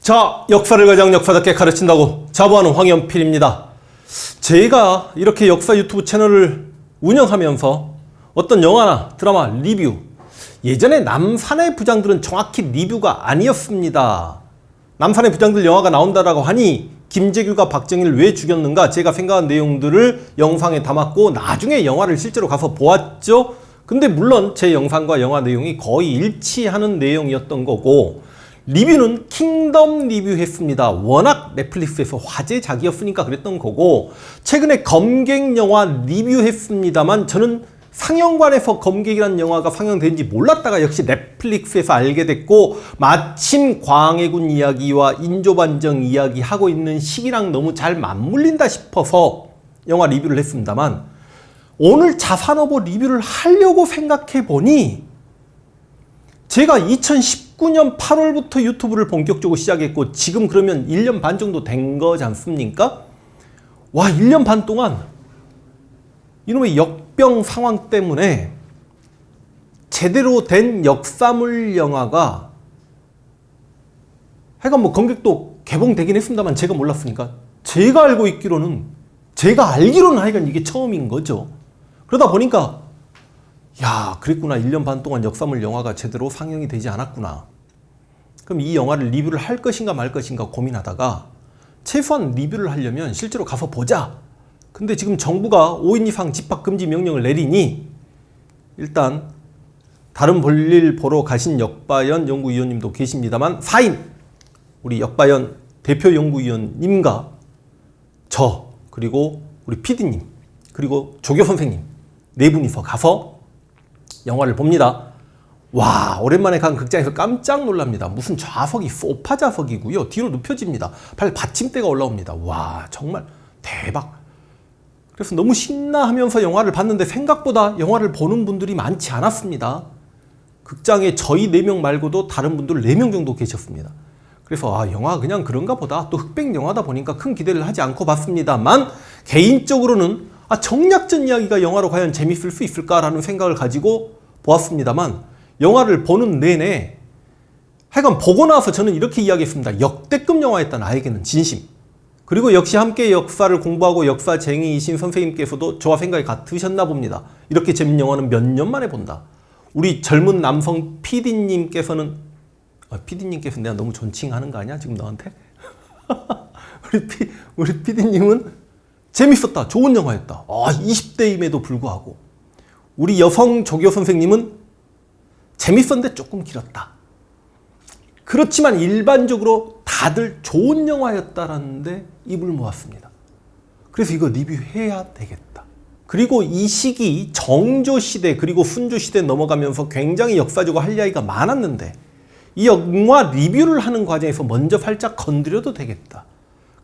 자, 역사를 가장 역사답게 가르친다고 자부하는 황연필입니다. 제가 이렇게 역사 유튜브 채널을 운영하면서 어떤 영화나 드라마 리뷰, 예전에 남산의 부장들은 정확히 리뷰가 아니었습니다. 남산의 부장들 영화가 나온다라고 하니 김재규가 박정희를 왜 죽였는가 제가 생각한 내용들을 영상에 담았고 나중에 영화를 실제로 가서 보았죠. 근데 물론 제 영상과 영화 내용이 거의 일치하는 내용이었던 거고, 리뷰는 킹덤 리뷰했습니다. 워낙 넷플릭스에서 화제작이었으니까 그랬던 거고, 최근에 검객 영화 리뷰했습니다만 저는 상영관에서 검객이라는 영화가 상영된지 몰랐다가 역시 넷플릭스에서 알게 됐고, 마침 광해군 이야기와 인조반정 이야기 하고 있는 시기랑 너무 잘 맞물린다 싶어서 영화 리뷰를 했습니다만, 오늘 자산어보 리뷰를 하려고 생각해 보니 제가 2019년 8월부터 유튜브를 본격적으로 시작했고 지금 그러면 1년 반 정도 된 거지 않습니까? 와, 1년 반 동안 이놈의 역병 상황 때문에 제대로 된 역사물 영화가 하여간 뭐 검객도 개봉되긴 했습니다만 제가 몰랐으니까, 제가 알기로는 하여간 이게 처음인 거죠. 그러다 보니까 야, 그랬구나. 1년 반 동안 역사물 영화가 제대로 상영이 되지 않았구나. 그럼 이 영화를 리뷰를 할 것인가 말 것인가 고민하다가 최소한 리뷰를 하려면 실제로 가서 보자. 근데 지금 정부가 5인 이상 집합금지 명령을 내리니 일단 다른 볼일 보러 가신 역바연 연구위원님도 계십니다만 4인 우리 역바연 대표 연구위원님과 저 그리고 우리 PD님 그리고 조교 선생님 네 분이서 가서 영화를 봅니다. 와, 오랜만에 간 극장에서 깜짝 놀랍니다. 무슨 좌석이 소파 좌석이고요. 뒤로 눕혀집니다. 팔 받침대가 올라옵니다. 와, 정말 대박. 그래서 너무 신나하면서 영화를 봤는데 생각보다 영화를 보는 분들이 많지 않았습니다. 극장에 저희 4명 말고도 다른 분들 4명 정도 계셨습니다. 그래서 영화 그냥 그런가 보다. 또 흑백 영화다 보니까 큰 기대를 하지 않고 봤습니다만, 개인적으로는 정략전 이야기가 영화로 과연 재밌을 수 있을까라는 생각을 가지고 보았습니다만, 영화를 보는 내내 하여간 보고 나서 저는 이렇게 이야기했습니다. 역대급 영화였다, 나에게는 진심. 그리고 역시 함께 역사를 공부하고 역사쟁이이신 선생님께서도 저와 생각이 같으셨나 봅니다. 이렇게 재밌는 영화는 몇 년 만에 본다. 우리 젊은 남성 PD님께서는 PD님께서 내가 너무 존칭하는 거 아니야 지금 너한테? 우리 PD님은 재밌었다, 좋은 영화였다. 20대임에도 불구하고. 우리 여성 조교 선생님은 재밌었는데 조금 길었다. 그렇지만 일반적으로 다들 좋은 영화였다라는데 입을 모았습니다. 그래서 이거 리뷰해야 되겠다. 그리고 이 시기 정조시대 그리고 훈조시대 넘어가면서 굉장히 역사적으로 할 이야기가 많았는데 이 영화 리뷰를 하는 과정에서 먼저 살짝 건드려도 되겠다.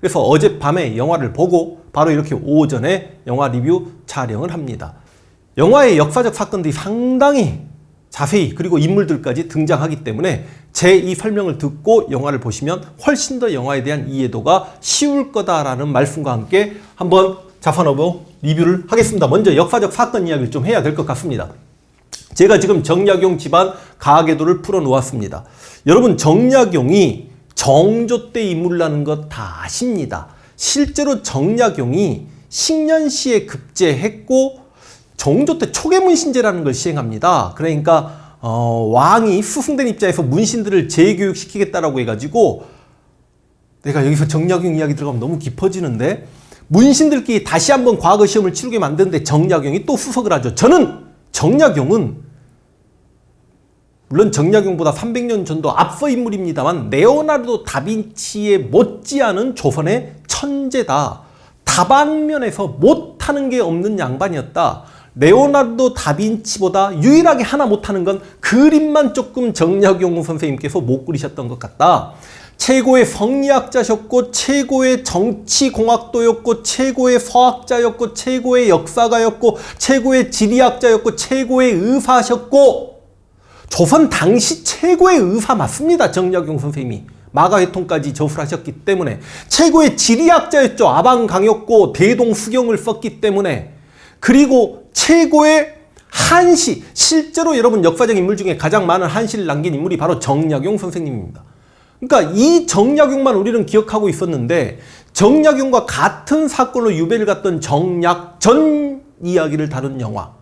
그래서 어젯밤에 영화를 보고 바로 이렇게 오전에 영화 리뷰 촬영을 합니다. 영화의 역사적 사건들이 상당히 자세히 그리고 인물들까지 등장하기 때문에 제 이 설명을 듣고 영화를 보시면 훨씬 더 영화에 대한 이해도가 쉬울 거다라는 말씀과 함께 한번 자산어보 리뷰를 하겠습니다. 먼저 역사적 사건 이야기를 좀 해야 될 것 같습니다. 제가 지금 정약용 집안 가계도를 풀어놓았습니다. 여러분, 정약용이 정조 때 인물이라는 것 다 아십니다. 실제로 정약용이 식년시에 급제했고 정조 때 초계문신제라는 걸 시행합니다. 그러니까 왕이 스승된 입장에서 문신들을 재교육시키겠다라고 해가지고, 내가 여기서 정약용 이야기 들어가면 너무 깊어지는데, 문신들끼리 다시 한번 과거 시험을 치르게 만드는데 정약용이 또 수석을 하죠. 저는 정약용은 물론 정약용보다 300년 전도 앞서 인물입니다만 레오나르도 다빈치에 못지않은 조선의 천재다. 다방면에서 못하는 게 없는 양반이었다. 레오나르도 다빈치보다 유일하게 하나 못하는 건 그림만 조금 정약용 선생님께서 못 그리셨던 것 같다. 최고의 성리학자셨고 최고의 정치공학도였고 최고의 서학자였고 최고의 역사가였고 최고의 지리학자였고 최고의 의사셨고, 조선 당시 최고의 의사 맞습니다. 정약용 선생님이 마가회통까지 저술하셨기 때문에 최고의 지리학자였죠. 아방강였고 대동수경을 썼기 때문에. 그리고 최고의 한시, 실제로 여러분 역사적 인물 중에 가장 많은 한시를 남긴 인물이 바로 정약용 선생님입니다. 그러니까 이 정약용만 우리는 기억하고 있었는데 정약용과 같은 사건으로 유배를 갔던 정약전 이야기를 다룬 영화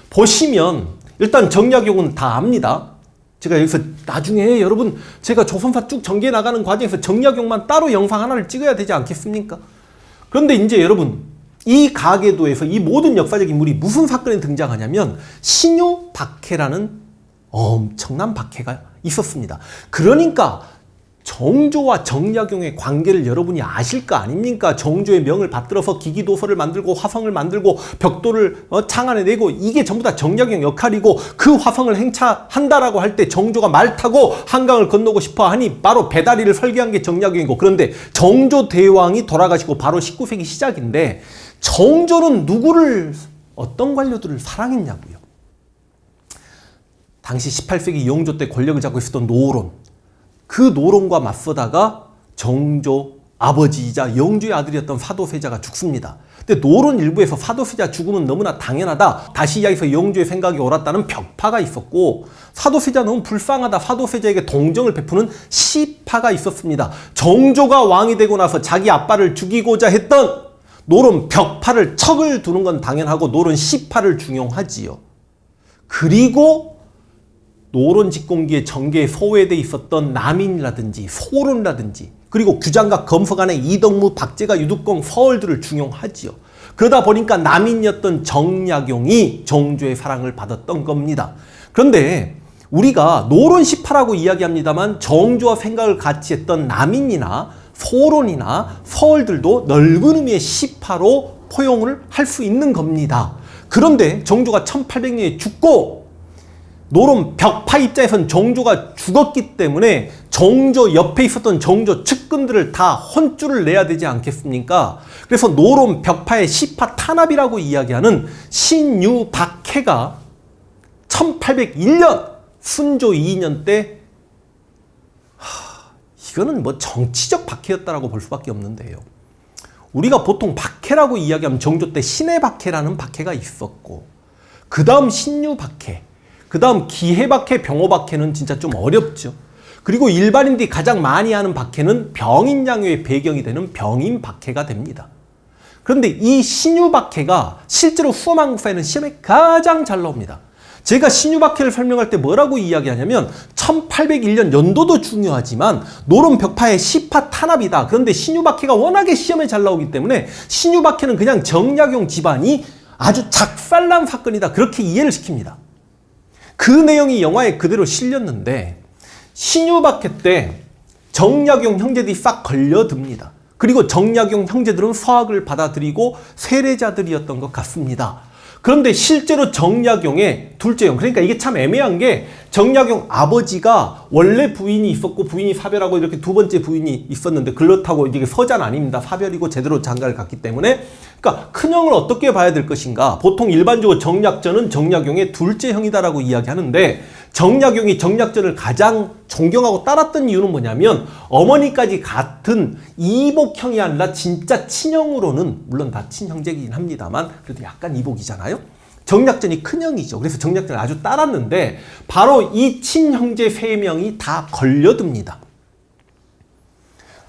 보시면 일단 정약용은 다 압니다. 제가 여기서 나중에 여러분 제가 조선사 쭉 전개해 나가는 과정에서 정약용만 따로 영상 하나를 찍어야 되지 않겠습니까? 그런데 이제 여러분 이 가계도에서 이 모든 역사적 인물이 무슨 사건에 등장하냐면 신유박해라는 엄청난 박해가 있었습니다. 그러니까 정조와 정약용의 관계를 여러분이 아실 거 아닙니까? 정조의 명을 받들어서 기기도서를 만들고 화성을 만들고 벽돌을 창안해내고 이게 전부 다 정약용 역할이고 그 화성을 행차한다라고 할 때 정조가 말 타고 한강을 건너고 싶어 하니 바로 배다리를 설계한 게 정약용이고 그런데 정조 대왕이 돌아가시고 바로 19세기 시작인데 정조는 누구를 어떤 관료들을 사랑했냐고요. 당시 18세기 영조 때 권력을 잡고 있었던 노론 그 노론과 맞서다가 정조 아버지이자 영조의 아들이었던 사도세자가 죽습니다. 근데 노론 일부에서 사도세자 죽음은 너무나 당연하다. 다시 이야기해서 영조의 생각이 옳았다는 벽파가 있었고 사도세자 너무 불쌍하다. 사도세자에게 동정을 베푸는 시파가 있었습니다. 정조가 왕이 되고 나서 자기 아빠를 죽이고자 했던 노론 벽파를 척을 두는 건 당연하고 노론 시파를 중용하지요. 그리고 노론 집권기에 정계에 소외돼 있었던 남인이라든지 소론이라든지 그리고 규장각 검서간의 이덕무, 박제가, 유득공, 서얼들을 중용하지요. 그러다 보니까 남인이었던 정약용이 정조의 사랑을 받았던 겁니다. 그런데 우리가 노론 시파라고 이야기합니다만 정조와 생각을 같이 했던 남인이나 소론이나 서얼들도 넓은 의미의 시파로 포용을 할 수 있는 겁니다. 그런데 정조가 1800년에 죽고 노론 벽파 입장에선 정조가 죽었기 때문에 정조 옆에 있었던 정조 측근들을 다 혼쭐을 내야 되지 않겠습니까? 그래서 노론 벽파의 시파 탄압이라고 이야기하는 신유박해가 1801년 순조 2년 때 이거는 뭐 정치적 박해였다라고 볼 수밖에 없는데요. 우리가 보통 박해라고 이야기하면 정조 때 신의 박해라는 박해가 있었고 그 다음 신유박해 그 다음 기해박해, 병호박해는 진짜 좀 어렵죠. 그리고 일반인들이 가장 많이 하는 박해는 병인양요의 배경이 되는 병인박해가 됩니다. 그런데 이 신유박해가 실제로 수험한국사에는 시험에 가장 잘 나옵니다. 제가 신유박해를 설명할 때 뭐라고 이야기하냐면 1801년 연도도 중요하지만 노론 벽파의 시파 탄압이다. 그런데 신유박해가 워낙에 시험에 잘 나오기 때문에 신유박해는 그냥 정약용 집안이 아주 작살난 사건이다. 그렇게 이해를 시킵니다. 그 내용이 영화에 그대로 실렸는데 신유박해 때 정약용 형제들이 싹 걸려듭니다. 그리고 정약용 형제들은 서학을 받아들이고 세례자들이었던 것 같습니다. 그런데 실제로 정약용의 둘째 형, 그러니까 이게 참 애매한 게 정약용 아버지가 원래 부인이 있었고 부인이 사별하고 이렇게 두 번째 부인이 있었는데 그렇다고 이게 서자는 아닙니다. 사별이고 제대로 장가를 갔기 때문에 그러니까 큰형을 어떻게 봐야 될 것인가. 보통 일반적으로 정약전은 정약용의 둘째 형이다라고 이야기하는데 정약용이 정약전을 가장 존경하고 따랐던 이유는 뭐냐면 어머니까지 같은 이복형이 아니라 진짜 친형으로는 물론 다 친형제이긴 합니다만 그래도 약간 이복이잖아요. 정약전이 큰형이죠. 그래서 정약전을 아주 따랐는데 바로 이 친형제 3명이 다 걸려듭니다.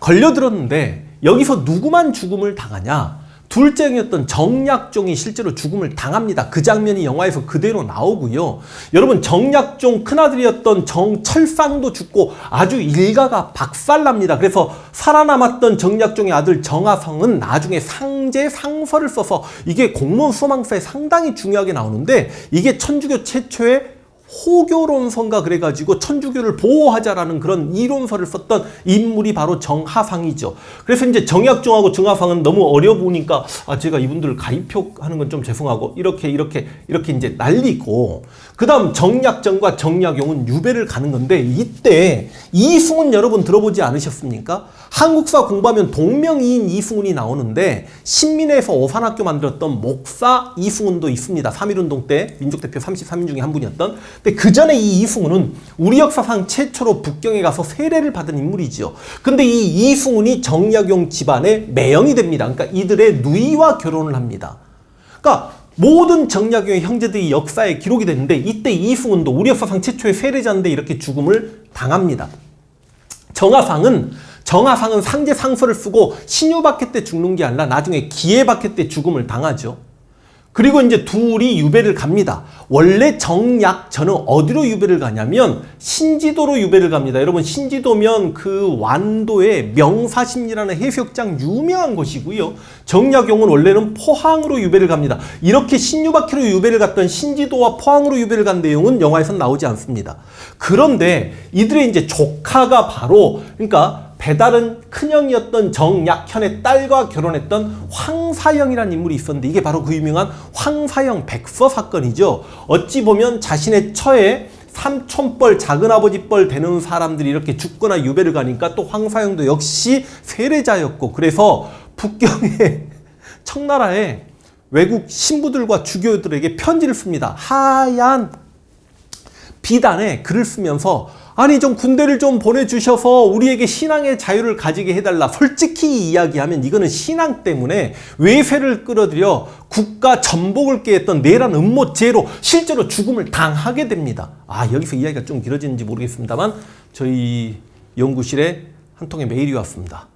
걸려들었는데 여기서 누구만 죽음을 당하냐? 둘째 형이었던 정약종이 실제로 죽음을 당합니다. 그 장면이 영화에서 그대로 나오고요. 여러분 정약종 큰아들이었던 정철상도 죽고 아주 일가가 박살납니다. 그래서 살아남았던 정약종의 아들 정하성은 나중에 상제 상서를 써서 이게 공무원 수험항사에 상당히 중요하게 나오는데 이게 천주교 최초의 호교론서인가 그래가지고 천주교를 보호하자라는 그런 이론서를 썼던 인물이 바로 정하상이죠. 그래서 이제 정약종하고 정하상은 너무 어려 보니까 제가 이분들을 가입표하는 건 좀 죄송하고 이렇게 이제 날리고 그 다음 정약전과 정약용은 유배를 가는 건데 이때 이승훈 여러분 들어보지 않으셨습니까? 한국사 공부하면 동명이인 이승훈이 나오는데 신민회에서 오산학교 만들었던 목사 이승훈도 있습니다. 3.1운동 때 민족대표 33인 중에 한 분이었던. 근데 그 전에 이 이승훈은 우리 역사상 최초로 북경에 가서 세례를 받은 인물이지요. 근데 이 이승훈이 정약용 집안의 매형이 됩니다. 그러니까 이들의 누이와 결혼을 합니다. 그러니까 모든 정약용의 형제들이 역사에 기록이 됐는데 이때 이승훈도 우리 역사상 최초의 세례자인데 이렇게 죽음을 당합니다. 정하상은 상제 상서를 쓰고 신유박해 때 죽는 게 아니라 나중에 기해박해 때 죽음을 당하죠. 그리고 이제 둘이 유배를 갑니다. 원래 정약전은 어디로 유배를 가냐면 신지도로 유배를 갑니다. 여러분 신지도면 그 완도의 명사심리라는 해수욕장 유명한 곳이고요. 정약용은 원래는 포항으로 유배를 갑니다. 이렇게 신유박해로 유배를 갔던 신지도와 포항으로 유배를 간 내용은 영화에선 나오지 않습니다. 그런데 이들의 이제 조카가 바로 그러니까 배다른 큰형이었던 정약현의 딸과 결혼했던 황사영이라는 인물이 있었는데 이게 바로 그 유명한 황사영 백서 사건이죠. 어찌 보면 자신의 처에 삼촌뻘, 작은아버지뻘 되는 사람들이 이렇게 죽거나 유배를 가니까 또 황사영도 역시 세례자였고 그래서 북경의 청나라에 외국 신부들과 주교들에게 편지를 씁니다. 하얀 비단에 글을 쓰면서 아니 좀 군대를 좀 보내주셔서 우리에게 신앙의 자유를 가지게 해달라. 솔직히 이야기하면 이거는 신앙 때문에 외세를 끌어들여 국가 전복을 깨했던 내란 음모죄로 실제로 죽음을 당하게 됩니다. 여기서 이야기가 좀 길어지는지 모르겠습니다만 저희 연구실에 한 통의 메일이 왔습니다.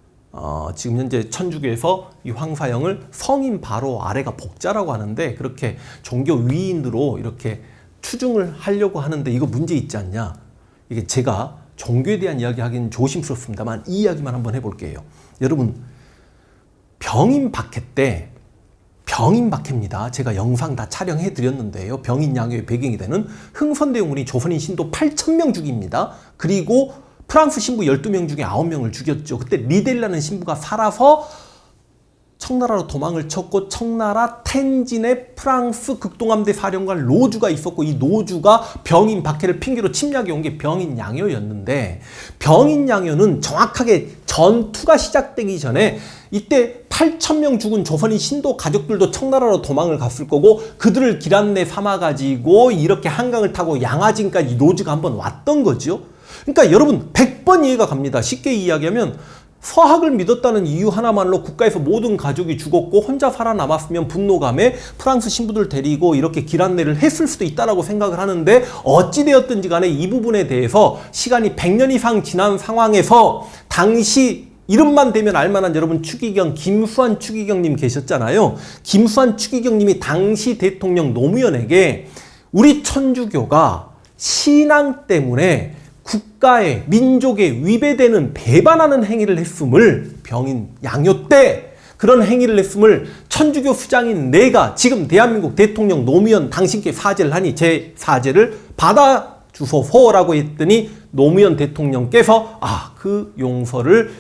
지금 현재 천주교에서 이 황사영을 성인 바로 아래가 복자라고 하는데 그렇게 종교 위인으로 이렇게 추중을 하려고 하는데 이거 문제 있지 않냐. 이게 제가 종교에 대한 이야기 하기는 조심스럽습니다만 이 이야기만 한번 해볼게요. 여러분 병인 박해 때 병인 박해입니다. 제가 영상 다 촬영해 드렸는데요. 병인 양요의 배경이 되는 흥선대원군이 조선인 신도 8,000명 죽입니다. 그리고 프랑스 신부 12명 중에 9명을 죽였죠. 그때 리델라는 신부가 살아서 청나라로 도망을 쳤고 청나라 텐진에 프랑스 극동함대 사령관 노주가 있었고 이 노주가 병인 박해를 핑계로 침략해 온 게 병인 양요였는데 병인 양요는 정확하게 전투가 시작되기 전에 이때 8,000명 죽은 조선인 신도 가족들도 청나라로 도망을 갔을 거고 그들을 길 안내 삼아가지고 이렇게 한강을 타고 양화진까지 노주가 한번 왔던 거죠. 그러니까 여러분 100번 이해가 갑니다. 쉽게 이야기하면 서학을 믿었다는 이유 하나만으로 국가에서 모든 가족이 죽었고 혼자 살아남았으면 분노감에 프랑스 신부들 데리고 이렇게 길 안내를 했을 수도 있다라고 생각을 하는데 어찌되었든지 간에 이 부분에 대해서 시간이 100년 이상 지난 상황에서 당시 이름만 대면 알만한 여러분 추기경 김수환 추기경님 계셨잖아요. 김수환 추기경님이 당시 대통령 노무현에게 우리 천주교가 신앙 때문에 국가의 민족에 위배되는 배반하는 행위를 했음을 병인 양요 때 그런 행위를 했음을 천주교 수장인 내가 지금 대한민국 대통령 노무현 당신께 사죄를 하니 제 사죄를 받아주소서라고 했더니 노무현 대통령께서 그 용서를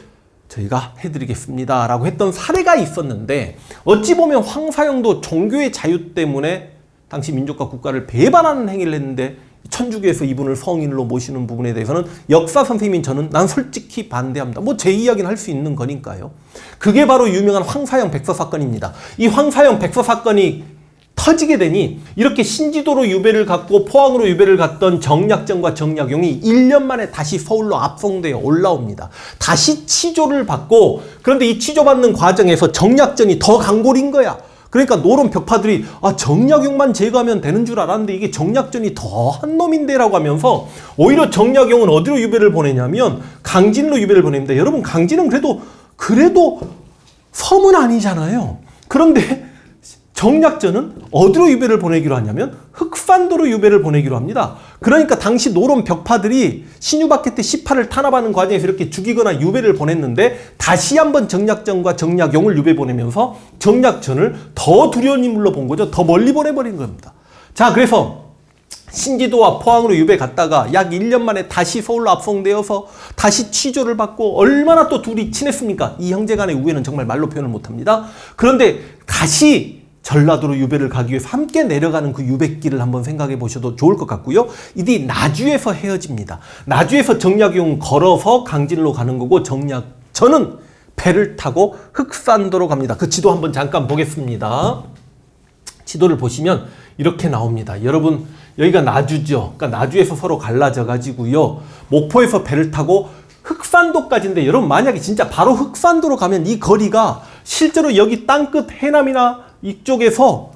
저희가 해드리겠습니다 라고 했던 사례가 있었는데 어찌 보면 황사영도 종교의 자유 때문에 당시 민족과 국가를 배반하는 행위를 했는데 천주교에서 이분을 성인으로 모시는 부분에 대해서는 역사 선생님인 저는 난 솔직히 반대합니다. 제 이야기는 할 수 있는 거니까요. 그게 바로 유명한 황사영 백서 사건입니다. 이 황사영 백서 사건이 터지게 되니 이렇게 신지도로 유배를 갔고 포항으로 유배를 갔던 정약전과 정약용이 1년 만에 다시 서울로 압송되어 올라옵니다. 다시 치조를 받고 그런데 이 치조받는 과정에서 정약전이 더 강골인 거야. 그러니까 노론 벽파들이 정약용만 제거하면 되는 줄 알았는데 이게 정약전이 더한 놈인데 라고 하면서 오히려 정약용은 어디로 유배를 보내냐면 강진로 유배를 보냅니다. 여러분 강진은 그래도 섬은 아니잖아요. 그런데 정약전은 어디로 유배를 보내기로 하냐면 흑산도로 유배를 보내기로 합니다. 그러니까 당시 노론 벽파들이 신유박해 때 시파를 탄압하는 과정에서 이렇게 죽이거나 유배를 보냈는데 다시 한번 정약전과 정약용을 유배 보내면서 정약전을 더 두려운 인물로 본 거죠. 더 멀리 보내버린 겁니다. 자, 그래서 신지도와 포항으로 유배 갔다가 약 1년 만에 다시 서울로 압송되어서 다시 취조를 받고 얼마나 또 둘이 친했습니까? 이 형제 간의 우애는 정말 말로 표현을 못합니다. 그런데 다시 전라도로 유배를 가기 위해서 함께 내려가는 그 유배길을 한번 생각해 보셔도 좋을 것 같고요. 이들이 나주에서 헤어집니다. 나주에서 정약용 걸어서 강진로 가는 거고 정약전은 배를 타고 흑산도로 갑니다. 그 지도 한번 잠깐 보겠습니다. 지도를 보시면 이렇게 나옵니다. 여러분 여기가 나주죠. 그러니까 나주에서 서로 갈라져 가지고요. 목포에서 배를 타고 흑산도까지인데 여러분 만약에 진짜 바로 흑산도로 가면 이 거리가 실제로 여기 땅끝 해남이나 이쪽에서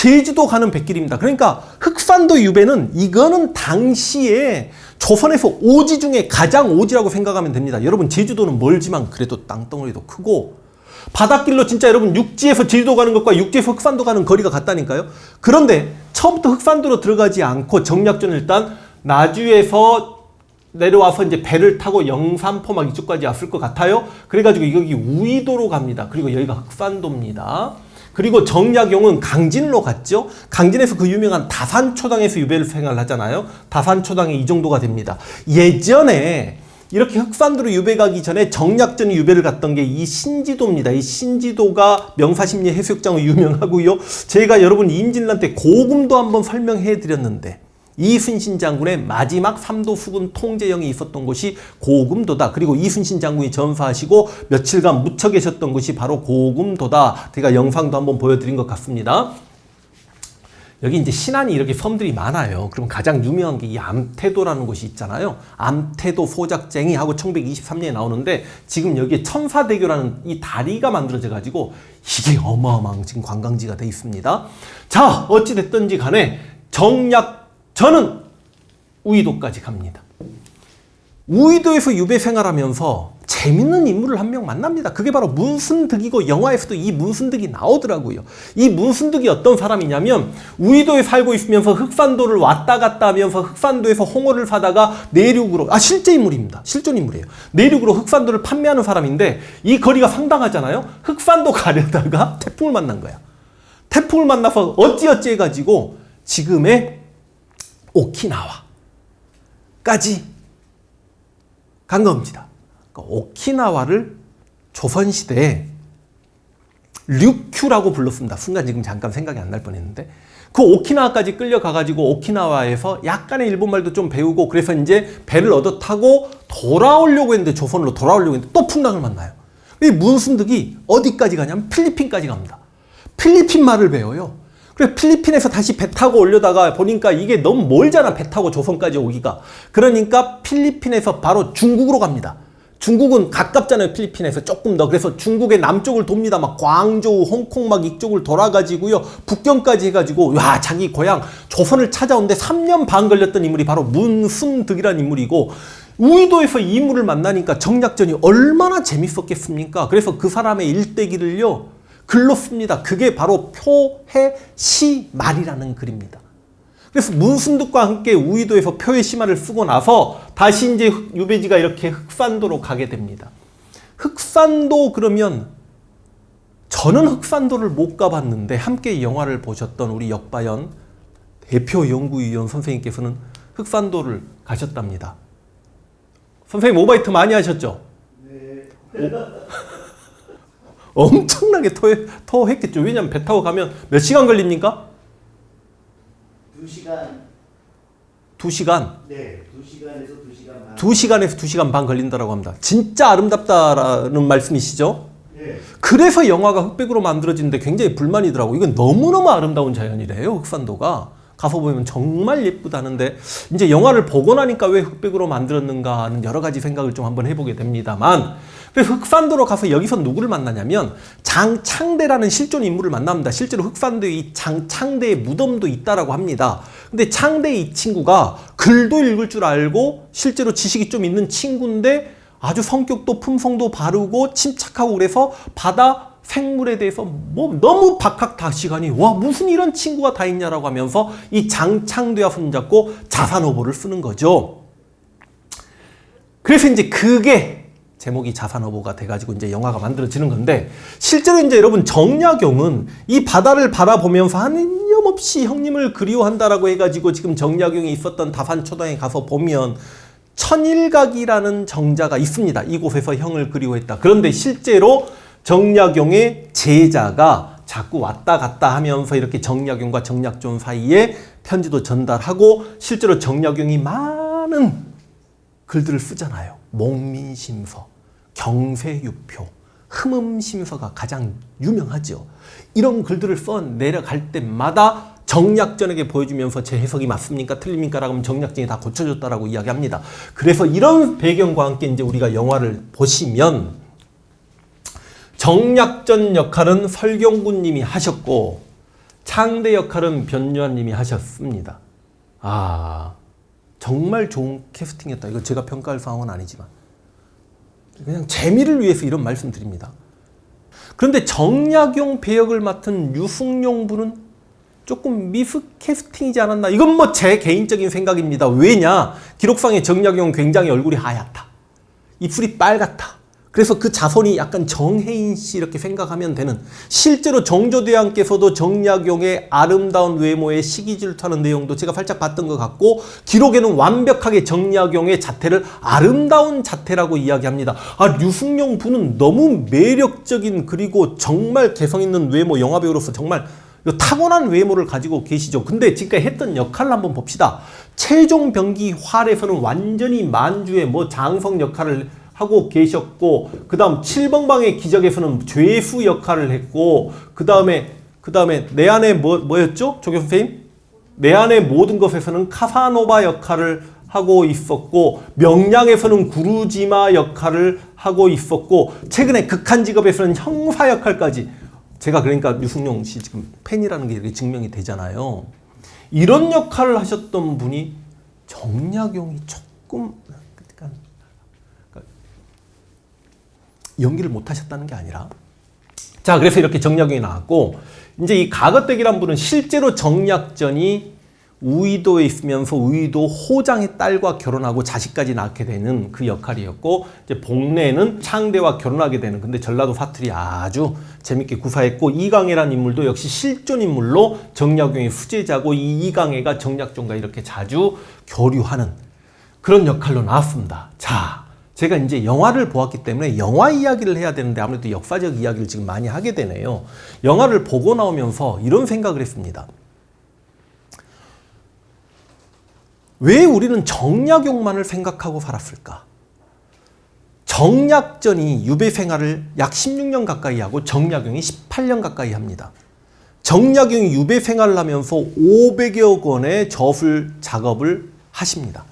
제주도 가는 백길입니다. 그러니까 흑산도 유배는 이거는 당시에 조선에서 오지 중에 가장 오지라고 생각하면 됩니다. 여러분 제주도는 멀지만 그래도 땅덩어리도 크고 바닷길로 진짜 여러분 육지에서 제주도 가는 것과 육지에서 흑산도 가는 거리가 같다니까요. 그런데 처음부터 흑산도로 들어가지 않고 정략전은 일단 나주에서 내려와서 이제 배를 타고 영산포 막 이쪽까지 왔을 것 같아요. 그래가지고 여기 우이도로 갑니다. 그리고 여기가 흑산도입니다. 그리고 정약용은 강진으로 갔죠. 강진에서 그 유명한 다산초당에서 유배를 생활을 하잖아요. 다산초당이 이 정도가 됩니다. 예전에 이렇게 흑산도로 유배 가기 전에 정약전이 유배를 갔던 게 이 신지도입니다. 이 신지도가 명사심리 해수욕장으로 유명하고요. 제가 여러분 임진란 때 고금도 한번 설명해 드렸는데 이순신 장군의 마지막 3도 수군 통제령이 있었던 곳이 고금도다. 그리고 이순신 장군이 전사하시고 며칠간 묻혀 계셨던 곳이 바로 고금도다. 제가 영상도 한번 보여드린 것 같습니다. 여기 이제 신안이 이렇게 섬들이 많아요. 그럼 가장 유명한 게 이 암태도라는 곳이 있잖아요. 암태도 소작쟁이 하고 1123년에 나오는데 지금 여기에 천사대교라는 이 다리가 만들어져 가지고 이게 어마어마한 지금 관광지가 돼 있습니다. 자, 어찌됐든지 간에 정약전은 우이도까지 갑니다. 우이도에서 유배 생활하면서 재밌는 인물을 한 명 만납니다. 그게 바로 문순득이고 영화에서도 이 문순득이 나오더라고요. 이 문순득이 어떤 사람이냐면 우이도에 살고 있으면서 흑산도를 왔다 갔다 하면서 흑산도에서 홍어를 사다가 내륙으로 실제 인물입니다. 실존 인물이에요. 내륙으로 흑산도를 판매하는 사람인데 이 거리가 상당하잖아요. 흑산도 가려다가 태풍을 만난 거야. 태풍을 만나서 어찌어찌 해가지고 지금의 오키나와까지 간 겁니다. 그러니까 오키나와를 조선시대에 류큐라고 불렀습니다. 순간 지금 잠깐 생각이 안 날 뻔했는데 그 오키나와까지 끌려가가지고 오키나와에서 약간의 일본말도 좀 배우고 그래서 이제 배를 얻어 타고 돌아오려고 했는데 조선으로 돌아오려고 했는데 또 풍랑을 만나요. 이 문순득이 어디까지 가냐면 필리핀까지 갑니다. 필리핀 말을 배워요. 그래서 필리핀에서 다시 배 타고 오려다가 보니까 이게 너무 멀잖아. 배 타고 조선까지 오기가. 그러니까 필리핀에서 바로 중국으로 갑니다. 중국은 가깝잖아요. 필리핀에서 조금 더. 그래서 중국의 남쪽을 돕니다. 막 광저우, 홍콩 막 이쪽을 돌아가지고요. 북경까지 해가지고 와 자기 고향 조선을 찾아오는데 3년 반 걸렸던 인물이 바로 문순득이라는 인물이고 우이도에서 이 인물을 만나니까 정략전이 얼마나 재밌었겠습니까? 그래서 그 사람의 일대기를요. 글로 씁니다. 그게 바로 표해시말이라는 글입니다. 그래서 문순득과 함께 우이도에서 표해시말을 쓰고 나서 다시 이제 유배지가 이렇게 흑산도로 가게 됩니다. 흑산도 그러면 저는 흑산도를 못 가봤는데 함께 영화를 보셨던 우리 역바연 대표 연구위원 선생님께서는 흑산도를 가셨답니다. 선생님 오바이트 많이 하셨죠? 네. 엄청나게 토했겠죠. 왜냐하면 배 타고 가면 몇 시간 걸립니까? 2시간. 2시간? 네, 2시간에서 2시간 반. 2시간에서 2시간 반 걸린다고 합니다. 진짜 아름답다라는 말씀이시죠? 네. 그래서 영화가 흑백으로 만들어지는데 굉장히 불만이더라고요. 이건 너무너무 아름다운 자연이래요. 흑산도가. 가서 보면 정말 예쁘다는데 이제 영화를 보고 나니까 왜 흑백으로 만들었는가 하는 여러 가지 생각을 좀 한번 해보게 됩니다만 그래서 흑산도로 가서 여기서 누구를 만나냐면 장창대라는 실존 인물을 만납니다. 실제로 흑산도에 이 장창대의 무덤도 있다라고 합니다. 근데 창대 이 친구가 글도 읽을 줄 알고 실제로 지식이 좀 있는 친구인데 아주 성격도 품성도 바르고 침착하고 그래서 바다 생물에 대해서 뭐 너무 박학다시간이 와 무슨 이런 친구가 다 있냐라고 하면서 이 장창대와 손잡고 자산어보를 쓰는 거죠. 그래서 이제 그게 제목이 자산어보가 돼가지고 이제 영화가 만들어지는 건데 실제로 이제 여러분 정약용은 이 바다를 바라보면서 하느님없이 형님을 그리워한다라고 해가지고 지금 정약용이 있었던 다산초당에 가서 보면 천일각이라는 정자가 있습니다. 이곳에서 형을 그리워했다. 그런데 실제로 정약용의 제자가 자꾸 왔다 갔다 하면서 이렇게 정약용과 정약존 사이에 편지도 전달하고 실제로 정약용이 많은 글들을 쓰잖아요. 목민심서, 경세유표, 흠음심서가 가장 유명하죠. 이런 글들을 써 내려갈 때마다 정약전에게 보여주면서 제 해석이 맞습니까? 틀립니까? 라고 하면 정약전이 다 고쳐줬다라고 이야기합니다. 그래서 이런 배경과 함께 이제 우리가 영화를 보시면 정약전 역할은 설경구님이 하셨고 창대 역할은 변요한님이 하셨습니다. 정말 좋은 캐스팅이었다. 이거 제가 평가할 상황은 아니지만 그냥 재미를 위해서 이런 말씀 드립니다. 그런데 정약용 배역을 맡은 유승용 분은 조금 미스캐스팅이지 않았나? 이건 뭐 제 개인적인 생각입니다. 왜냐? 기록상에 정약용은 굉장히 얼굴이 하얗다. 입술이 빨갛다. 그래서 그 자손이 약간 정혜인 씨 이렇게 생각하면 되는, 실제로 정조대왕께서도 정약용의 아름다운 외모에 시기 질투하는 내용도 제가 살짝 봤던 것 같고, 기록에는 완벽하게 정약용의 자태를 아름다운 자태라고 이야기합니다. 류승용 분은 너무 매력적인, 그리고 정말 개성 있는 외모, 영화배우로서 정말 타고난 외모를 가지고 계시죠. 근데 지금까지 했던 역할을 한번 봅시다. 최종병기 활에서는 완전히 만주의 장성 역할을 하고 계셨고, 그 다음 7번방의 기적에서는 죄수 역할을 했고, 그 다음에 내 안에 뭐였죠? 조교 선생님? 내 안의 모든 것에서는 카사노바 역할을 하고 있었고, 명량에서는 구루지마 역할을 하고 있었고, 최근에 극한직업에서는 형사 역할까지. 제가 그러니까 유승용 씨 지금 팬이라는 게 이렇게 증명이 되잖아요. 이런 역할을 하셨던 분이 정약용이 조금 연기를 못 하셨다는 게 아니라, 자, 그래서 이렇게 정약용이 나왔고, 이제 이 가거댁이란 분은 실제로 정약전이 우의도에 있으면서 우의도 호장의 딸과 결혼하고 자식까지 낳게 되는 그 역할이었고, 이제 복례는 창대와 결혼하게 되는, 근데 전라도 사투리 아주 재밌게 구사했고, 이강애라는 인물도 역시 실존 인물로 정약용의 수제자고, 이 이강애가 정약전과 이렇게 자주 교류하는 그런 역할로 나왔습니다. 자, 제가 이제 영화를 보았기 때문에 영화 이야기를 해야 되는데 아무래도 역사적 이야기를 지금 많이 하게 되네요. 영화를 보고 나오면서 이런 생각을 했습니다. 왜 우리는 정약용만을 생각하고 살았을까? 정약전이 유배 생활을 약 16년 가까이 하고 정약용이 18년 가까이 합니다. 정약용이 유배 생활을 하면서 500여 권의 저술 작업을 하십니다.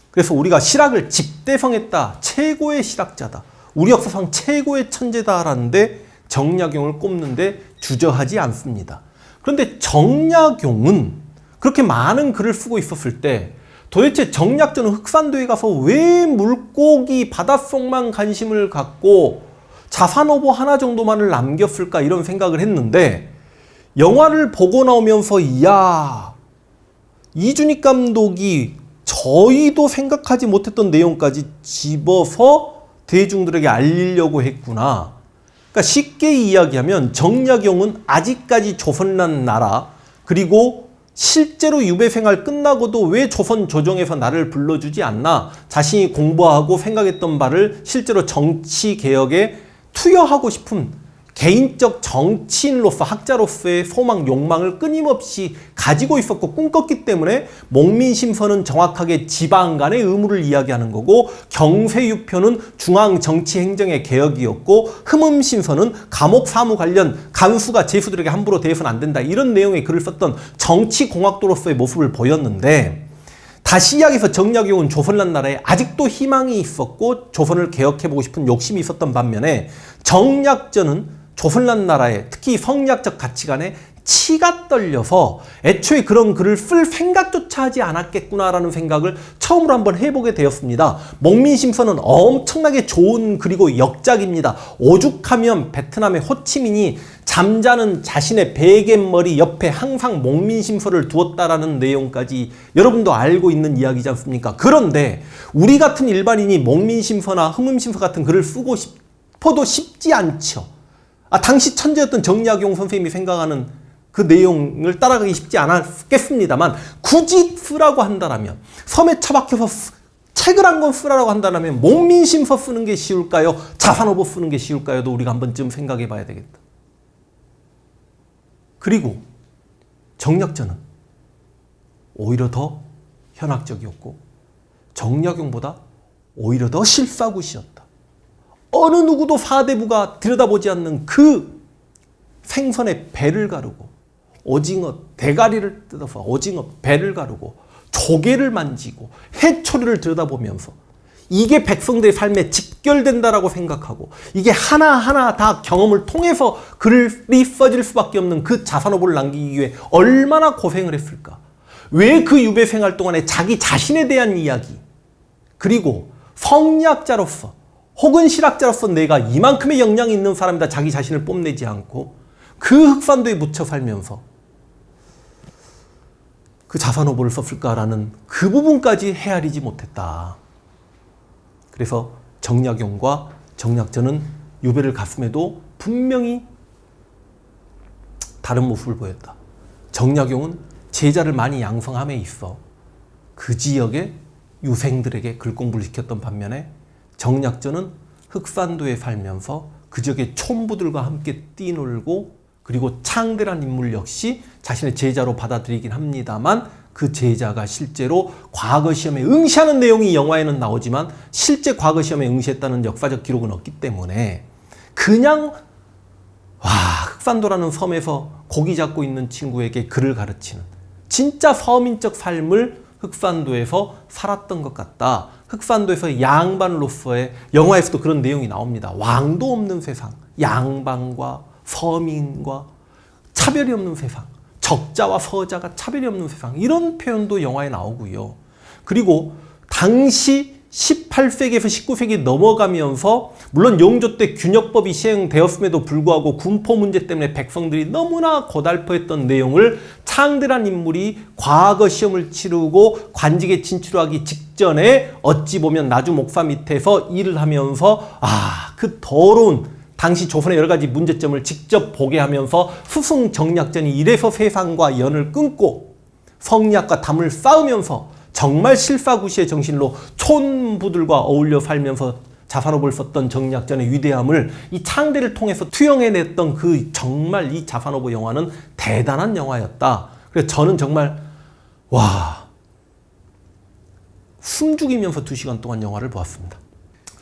그래서 우리가 실학을 집대성했다, 최고의 실학자다, 우리 역사상 최고의 천재다라는데 정약용을 꼽는데 주저하지 않습니다. 그런데 정약용은 그렇게 많은 글을 쓰고 있었을 때 도대체 정약전은 흑산도에 가서 왜 물고기 바닷속만 관심을 갖고 자산어보 하나 정도만을 남겼을까, 이런 생각을 했는데, 영화를 보고 나오면서 이야, 이준익 감독이 저희도 생각하지 못했던 내용까지 집어서 대중들에게 알리려고 했구나. 그러니까 쉽게 이야기하면 정약용은 아직까지 조선란 나라, 그리고 실제로 유배 생활 끝나고도 왜 조선 조정에서 나를 불러주지 않나, 자신이 공부하고 생각했던 바를 실제로 정치 개혁에 투여하고 싶은 개인적 정치인으로서, 학자로서의 소망, 욕망을 끊임없이 가지고 있었고 꿈꿨기 때문에 목민심서는 정확하게 지방 간의 의무를 이야기하는 거고, 경세유표는 중앙정치행정의 개혁이었고, 흠음심서는 감옥 사무 관련 간수가 제수들에게 함부로 대해서는 안 된다, 이런 내용의 글을 썼던 정치공학도로서의 모습을 보였는데, 다시 이야기해서 정약용은 조선란 나라에 아직도 희망이 있었고 조선을 개혁해보고 싶은 욕심이 있었던 반면에, 정약전은 조선란 나라에 특히 성리학적 가치관에 치가 떨려서 애초에 그런 글을 쓸 생각조차 하지 않았겠구나라는 생각을 처음으로 한번 해보게 되었습니다. 목민심서는 엄청나게 좋은 글이고 역작입니다. 오죽하면 베트남의 호치민이 잠자는 자신의 베갯머리 옆에 항상 목민심서를 두었다라는 내용까지 여러분도 알고 있는 이야기지 않습니까? 그런데 우리 같은 일반인이 목민심서나 흠음심서 같은 글을 쓰고 싶어도 쉽지 않죠. 당시 천재였던 정약용 선생님이 생각하는 그 내용을 따라가기 쉽지 않았겠습니다만, 굳이 쓰라고 한다면, 섬에 처박혀서 책을 한 권 쓰라고 한다면 목민심서 쓰는 게 쉬울까요? 자산어보 쓰는 게 쉬울까요?도 우리가 한 번쯤 생각해 봐야 되겠다. 그리고 정약전은 오히려 더 현학적이었고 정약용보다 오히려 더 실사구시였다. 어느 누구도 사대부가 들여다보지 않는 그 생선의 배를 가르고, 오징어 대가리를 뜯어서 오징어 배를 가르고, 조개를 만지고 해초리를 들여다보면서 이게 백성들의 삶에 직결된다라고 생각하고 이게 하나하나 다 경험을 통해서 글이 써질 수밖에 없는 그 자산업을 남기기 위해 얼마나 고생을 했을까. 왜 그 유배 생활 동안에 자기 자신에 대한 이야기, 그리고 성리학자로서 혹은 실학자로서 내가 이만큼의 역량이 있는 사람이다 자기 자신을 뽐내지 않고 그 흑산도에 묻혀 살면서 그 자산어보를 썼을까라는 그 부분까지 헤아리지 못했다. 그래서 정약용과 정약전은 유배를 갔음에도 분명히 다른 모습을 보였다. 정약용은 제자를 많이 양성함에 있어 그 지역의 유생들에게 글 공부를 시켰던 반면에 정약전은 흑산도에 살면서 그 지역의 촌부들과 함께 뛰놀고 그리고 창대란 인물 역시 자신의 제자로 받아들이긴 합니다만 그 제자가 실제로 과거 시험에 응시하는 내용이 영화에는 나오지만 실제 과거 시험에 응시했다는 역사적 기록은 없기 때문에 그냥 흑산도라는 섬에서 고기 잡고 있는 친구에게 글을 가르치는 진짜 서민적 삶을 흑산도에서 살았던 것 같다. 흑산도에서 양반으로서의 영화에서도 그런 내용이 나옵니다. 왕도 없는 세상, 양반과 서민과 차별이 없는 세상, 적자와 서자가 차별이 없는 세상, 이런 표현도 영화에 나오고요. 그리고 당시 18세기에서 19세기 넘어가면서 물론 영조 때 균역법이 시행되었음에도 불구하고 군포 문제 때문에 백성들이 너무나 고달퍼했던 내용을 창대란 인물이 과거 시험을 치르고 관직에 진출하기 직전에 어찌 보면 나주 목사 밑에서 일을 하면서 그 더러운 당시 조선의 여러 가지 문제점을 직접 보게 하면서 수승정약전이 이래서 세상과 연을 끊고 성리학과 담을 쌓으면서 정말 실사구시의 정신으로 촌부들과 어울려 살면서 자산업을 썼던 정약전의 위대함을 이 창대를 통해서 투영해냈던 그 정말 이 자산업의 영화는 대단한 영화였다. 그래서 저는 정말 숨죽이면서 2시간 동안 영화를 보았습니다.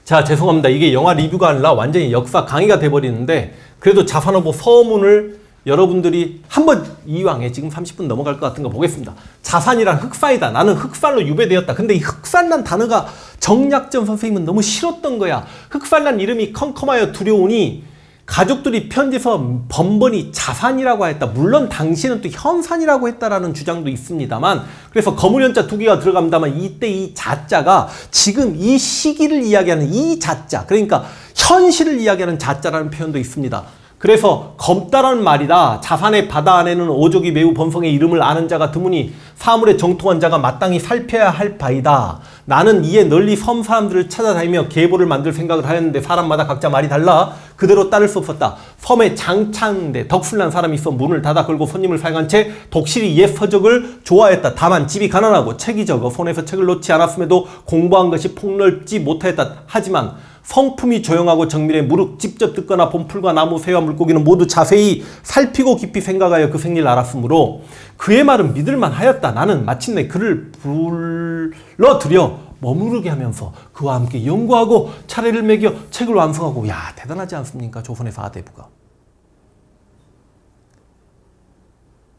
자, 죄송합니다. 이게 영화 리뷰가 아니라 완전히 역사 강의가 돼버리는데 그래도 자산어보 서문을 여러분들이 한번 이왕에 지금 30분 넘어갈 것 같은 거 보겠습니다. 자산이란 흑산이다. 나는 흑산로 유배되었다. 근데 이 흑산란 단어가 정약전 선생님은 너무 싫었던 거야. 흑산란 이름이 컴컴하여 두려우니 가족들이 편지에서 번번이 자산이라고 했다. 물론 당시에는 또 현산이라고 했다라는 주장도 있습니다만 그래서 거물연자 2개가 들어갑니다만 이때 이 자자가 지금 이 시기를 이야기하는 이 자자, 그러니까 현실을 이야기하는 자자라는 표현도 있습니다. 그래서 검다라는 말이다. 자산의 바다 안에는 오족이 매우 번성의 이름을 아는 자가 드무니 사물에 정통한 자가 마땅히 살펴야 할 바이다. 나는 이에 널리 섬 사람들을 찾아다니며 계보를 만들 생각을 하였는데 사람마다 각자 말이 달라 그대로 따를 수 없었다. 섬에 장차인데 덕술난 사람이 있어 문을 닫아 걸고 손님을 사용한 채 독실히 옛 서적을 좋아했다. 다만 집이 가난하고 책이 적어 손에서 책을 놓지 않았음에도 공부한 것이 폭넓지 못하였다. 하지만 성품이 조용하고 정밀해 무릇 직접 듣거나 본 풀과 나무, 새와 물고기는 모두 자세히 살피고 깊이 생각하여 그 생리를 알았으므로 그의 말은 믿을만 하였다. 나는 마침내 그를 불러들여 머무르게 하면서 그와 함께 연구하고 차례를 매겨 책을 완성하고 대단하지 않습니까? 조선의 4대부가.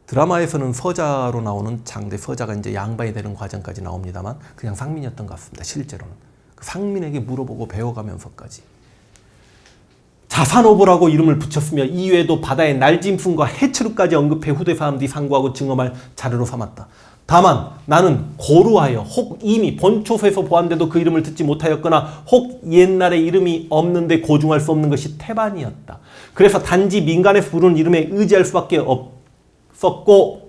드라마에서는 서자로 나오는 장대 서자가 이제 양반이 되는 과정까지 나옵니다만 그냥 상민이었던 것 같습니다. 실제로는. 그 상민에게 물어보고 배워가면서까지 자산어보라고 이름을 붙였으며 이외에도 바다의 날짐승과 해초류까지 언급해 후대 사람들이 상고하고 증언할 자료로 삼았다. 다만 나는 고루하여 혹 이미 본초서에서 보았는데도 그 이름을 듣지 못하였거나 혹 옛날에 이름이 없는데 고중할 수 없는 것이 태반이었다. 그래서 단지 민간에서 부르는 이름에 의지할 수밖에 없었고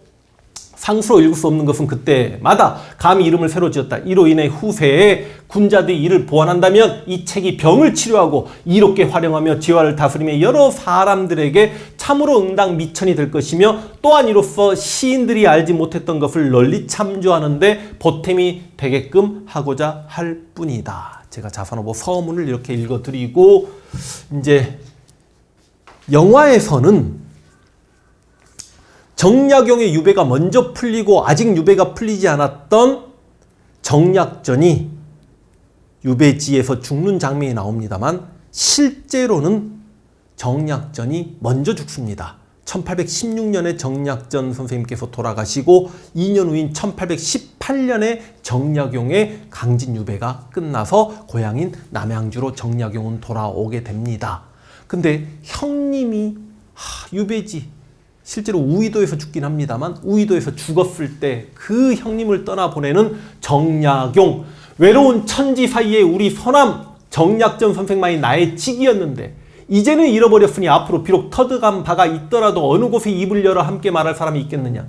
상수로 읽을 수 없는 것은 그때마다 감히 이름을 새로 지었다. 이로 인해 후세에 군자들이 이를 보완한다면 이 책이 병을 치료하고 이롭게 활용하며 지화를 다스리며 여러 사람들에게 참으로 응당 미천이 될 것이며 또한 이로써 시인들이 알지 못했던 것을 널리 참조하는데 보탬이 되게끔 하고자 할 뿐이다. 제가 자산어보 서문을 이렇게 읽어드리고 이제 영화에서는 정약용의 유배가 먼저 풀리고 아직 유배가 풀리지 않았던 정약전이 유배지에서 죽는 장면이 나옵니다만 실제로는 정약전이 먼저 죽습니다. 1816년에 정약전 선생님께서 돌아가시고 2년 후인 1818 1958년에 정약용의 강진 유배가 끝나서 고향인 남양주로 정약용은 돌아오게 됩니다. 근데 형님이 유배지, 실제로 우의도에서 죽긴 합니다만 우의도에서 죽었을 때 그 형님을 떠나보내는 정약용, 외로운 천지 사이에 우리 서남 정약전 선생만이 나의 직이었는데 이제는 잃어버렸으니 앞으로 비록 터득한 바가 있더라도 어느 곳에 입을 열어 함께 말할 사람이 있겠느냐.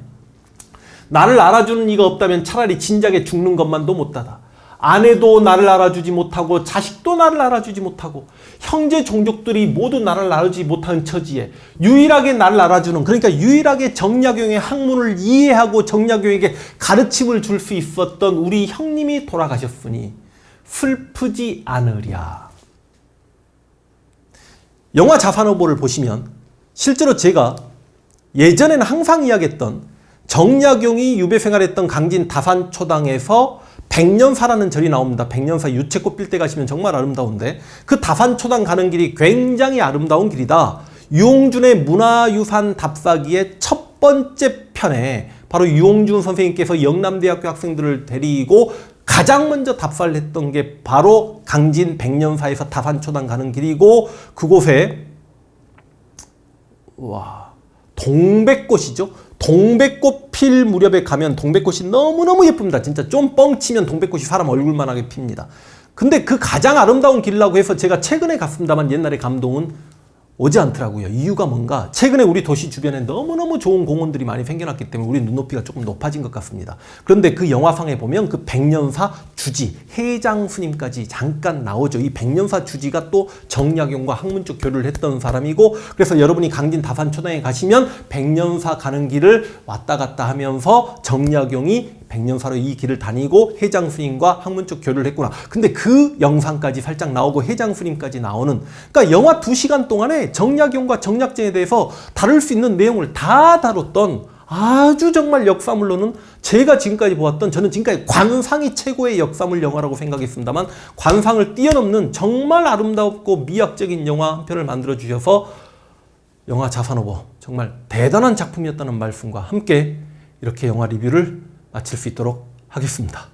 나를 알아주는 이가 없다면 차라리 진작에 죽는 것만도 못하다. 아내도 나를 알아주지 못하고 자식도 나를 알아주지 못하고 형제 종족들이 모두 나를 알아주지 못하는 처지에 유일하게 나를 알아주는, 그러니까 유일하게 정약용의 학문을 이해하고 정약용에게 가르침을 줄 수 있었던 우리 형님이 돌아가셨으니 슬프지 않으랴. 영화 자산어보를 보시면 실제로 제가 예전에는 항상 이야기했던 정약용이 유배 생활했던 강진 다산초당에서 백년사라는 절이 나옵니다. 백년사 유채꽃 필 때 가시면 정말 아름다운데 그 다산초당 가는 길이 굉장히 아름다운 길이다. 유홍준의 문화유산 답사기의 첫 번째 편에 바로 유홍준 선생님께서 영남대학교 학생들을 데리고 가장 먼저 답사를 했던 게 바로 강진 백년사에서 다산초당 가는 길이고, 그곳에 동백꽃이죠. 동백꽃 필 무렵에 가면 동백꽃이 너무너무 예쁩니다. 진짜 좀 뻥치면 동백꽃이 사람 얼굴만하게 핍니다. 근데 그 가장 아름다운 길이라고 해서 제가 최근에 갔습니다만 옛날에 감동은 오지 않더라고요. 이유가 뭔가, 최근에 우리 도시 주변에 너무너무 좋은 공원들이 많이 생겨났기 때문에 우리 눈높이가 조금 높아진 것 같습니다. 그런데 그 영화상에 보면 그 백년사 주지, 해장 스님까지 잠깐 나오죠. 이 백년사 주지가 또 정약용과 학문적 교류를 했던 사람이고, 그래서 여러분이 강진 다산초당에 가시면 백년사 가는 길을 왔다 갔다 하면서 정약용이 백년사로 이 길을 다니고 해장 스님과 학문적 교류를 했구나. 근데 그 영상까지 살짝 나오고 해장 스님까지 나오는, 그러니까 영화 2시간 동안에 정약용과 정약전에 대해서 다룰 수 있는 내용을 다 다뤘던 아주 정말 역사물로는 제가 지금까지 보았던, 저는 지금까지 관상이 최고의 역사물 영화라고 생각했습니다만 관상을 뛰어넘는 정말 아름답고 미학적인 영화 한 편을 만들어 주셔서 영화 자산어보 정말 대단한 작품이었다는 말씀과 함께 이렇게 영화 리뷰를 마칠 수 있도록 하겠습니다.